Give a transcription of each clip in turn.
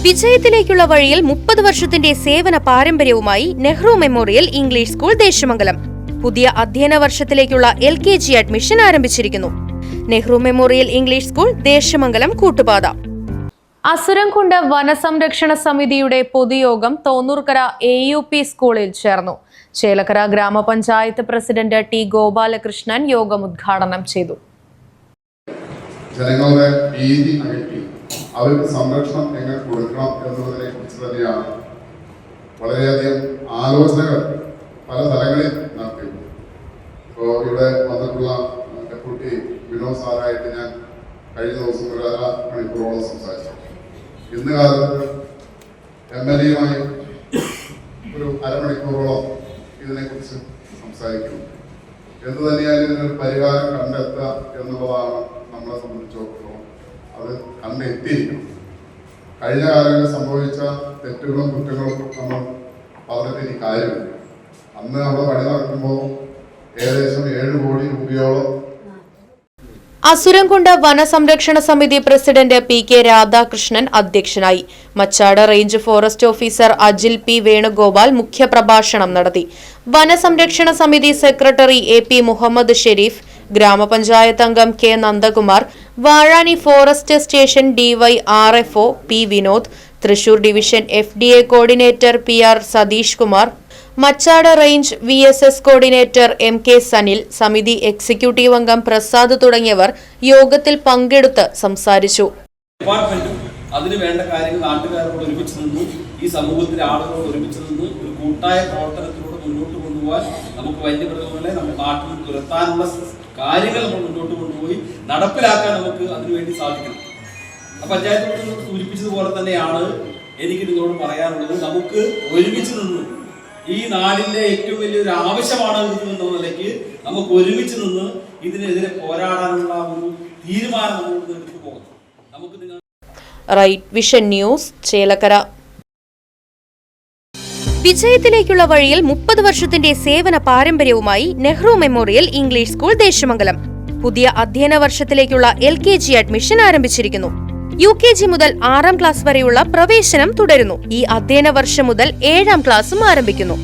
വിജയത്തിലേക്കുള്ള വഴിയിൽ 30 വർഷത്തിന്റെ സേവന പാരമ്പര്യവുമായി Nehru Memorial English School Desamangalam പുതിയ അധ്യയന വർഷത്തിലേക്കുള്ള LKG അഡ്മിഷൻ ആരംഭിച്ചിരിക്കുന്നു. Nehru Memorial English School Desamangalam Koottupatha. Asurankundu വനസംരക്ഷണ സമിതിയുടെ പൊതുയോഗം തോന്നൂർക്കര AUP സ്കൂളിൽ ചേർന്നു. ചേലക്കര ഗ്രാമപഞ്ചായത്ത് പ്രസിഡന്റ് T. ഗോപാലകൃഷ്ണൻ യോഗം ഉദ്ഘാടനം ചെയ്തു. ജനങ്ങളുടെ ഭീതി അകറ്റി അവർക്ക് സംരക്ഷണം എങ്ങനെ കൊടുക്കണം എന്നതിനെ കുറിച്ച് തന്നെയാണ് വളരെയധികം ആലോചനകൾ പല തലങ്ങളിൽ നടത്തിയത്. ഇപ്പോൾ ഇവിടെ വന്നിട്ടുള്ള ഡെപ്യൂട്ടി വിനോദ് സാറായിട്ട് ഞാൻ കഴിഞ്ഞ ദിവസം ഒരു 1.5 മണിക്കൂറോളം സംസാരിച്ചു. ഇന്ന് കാലത്ത് MLA-യുമായി ഒരു 1/2 മണിക്കൂറോളം ഇതിനെക്കുറിച്ച് സംസാരിക്കുന്നു. എന്തു തന്നെയായാലും ഇതിനൊരു പരിഹാരം കണ്ടെത്തുക എന്നുള്ളതാണ് നമ്മളെ സംബന്ധിച്ചിടത്തോളം അത് കണ്ടെത്തിയിരിക്കണം. കഴിഞ്ഞ കാലങ്ങളിൽ സംഭവിച്ച തെറ്റുകളും കുറ്റങ്ങളും നമ്മൾ പറഞ്ഞിട്ട് ഇനി കാര്യമില്ല. അന്ന് നമ്മൾ പണി നടക്കുമ്പോൾ ഏകദേശം 7 കോടി രൂപയോളം. അസുരംകുണ്ട് വനസംരക്ഷണ സമിതി പ്രസിഡന്റ് PK രാധാകൃഷ്ണൻ അധ്യക്ഷനായി. Machad range forest officer Ajil P. Venugopal മുഖ്യപ്രഭാഷണം നടത്തി. വനസംരക്ഷണ സമിതി സെക്രട്ടറി AP മുഹമ്മദ് ഷെരീഫ്, ഗ്രാമപഞ്ചായത്ത് അംഗം K. Nandakumar, Vazhani forest station DY-RFO P. Vinod, Thrissur division FDA coordinator PR Satheesh Kumar, Machad range VSS coordinator MK Sanil, സമിതി എക്സിക്യൂട്ടീവ് അംഗം പ്രസാദ് തുടങ്ങിയവർ യോഗത്തിൽ പങ്കെടുത്ത് സംസാരിച്ചു. അതിന് വേണ്ട കാര്യങ്ങൾ നാട്ടുകാരോട് ഒരുമിച്ച് നിന്ന് ഈ സമൂഹത്തിലെ ആളുകളോട് ഒരുമിച്ച് നിന്ന് ഒരു കൂട്ടായ പ്രവർത്തനത്തിലൂടെ മുന്നോട്ട് കൊണ്ടുപോകാൻ നമുക്ക് വന്യമൃഗങ്ങളെ നമ്മുടെ നാട്ടിൽ നിന്ന് തുരത്താനുള്ള കാര്യങ്ങൾ നമ്മൾ മുന്നോട്ട് കൊണ്ടുപോയി നടപ്പിലാക്കാൻ നമുക്ക് അതിനുവേണ്ടി സാധിക്കണം. പഞ്ചായത്ത് സൂചിപ്പിച്ചതുപോലെ തന്നെയാണ് എനിക്ക് നിങ്ങളോട് പറയാനുള്ളത്. നമുക്ക് ഒരുമിച്ച് നിന്ന് ഈ നാടിന്റെ ഏറ്റവും വലിയൊരു ആവശ്യമാണ് എന്ന നിലയ്ക്ക് നമുക്ക് ഒരുമിച്ച് നിന്ന് ഇതിനെതിരെ പോരാടാനുള്ള ഒരു തീരുമാനം നമുക്ക് എടുത്തു പോകണം. നമുക്ക് റൈറ്റ് വിഷൻ ന്യൂസ്, ചേലക്കര. വിജയത്തിലേക്കുള്ള വഴിയിൽ 30 വർഷത്തിന്റെ സേവന പാരമ്പര്യവുമായി Nehru Memorial English School Desamangalam പുതിയ അധ്യയന വർഷത്തിലേക്കുള്ള LKG അഡ്മിഷൻ ആരംഭിച്ചിരിക്കുന്നു. UKG മുതൽ 6ാം ക്ലാസ് വരെയുള്ള പ്രവേശനം തുടരുന്നു. ഈ അധ്യയന വർഷം മുതൽ 7ാം ക്ലാസും ആരംഭിക്കുന്നു.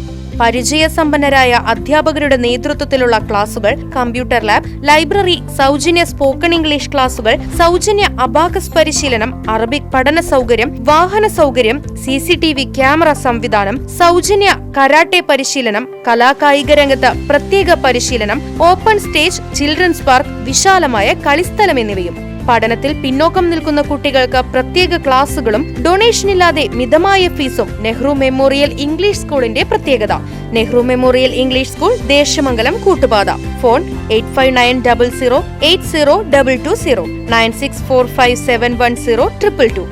പരിചയസമ്പന്നരായ അധ്യാപകരുടെ നേതൃത്വത്തിലുള്ള ക്ലാസുകൾ, കമ്പ്യൂട്ടർ ലാബ്, ലൈബ്രറി, സൗജന്യ സ്പോക്കൺ ഇംഗ്ലീഷ് ക്ലാസുകൾ, സൗജന്യ അബാക്കസ് പരിശീലനം, അറബിക് പഠന സൗകര്യം, വാഹന സൗകര്യം, CCTV ക്യാമറ സംവിധാനം, സൗജന്യ കരാട്ടെ പരിശീലനം, കലാകായിക രംഗത്ത് പ്രത്യേക പരിശീലനം, ഓപ്പൺ സ്റ്റേജ്, ചിൽഡ്രൻസ് പാർക്ക്, വിശാലമായ കളിസ്ഥലം എന്നിവയും. പഠനത്തിൽ പിന്നോക്കം നിൽക്കുന്ന കുട്ടികൾക്ക് പ്രത്യേക ക്ലാസുകളും ഡൊണേഷനില്ലാതെ മിതമായ ഫീസും നെഹ്റു മെമ്മോറിയൽ ഇംഗ്ലീഷ് സ്കൂളിന്റെ പ്രത്യേകത. Nehru Memorial English School Desamangalam Koottupatha. Phone 8590080220 9645710222.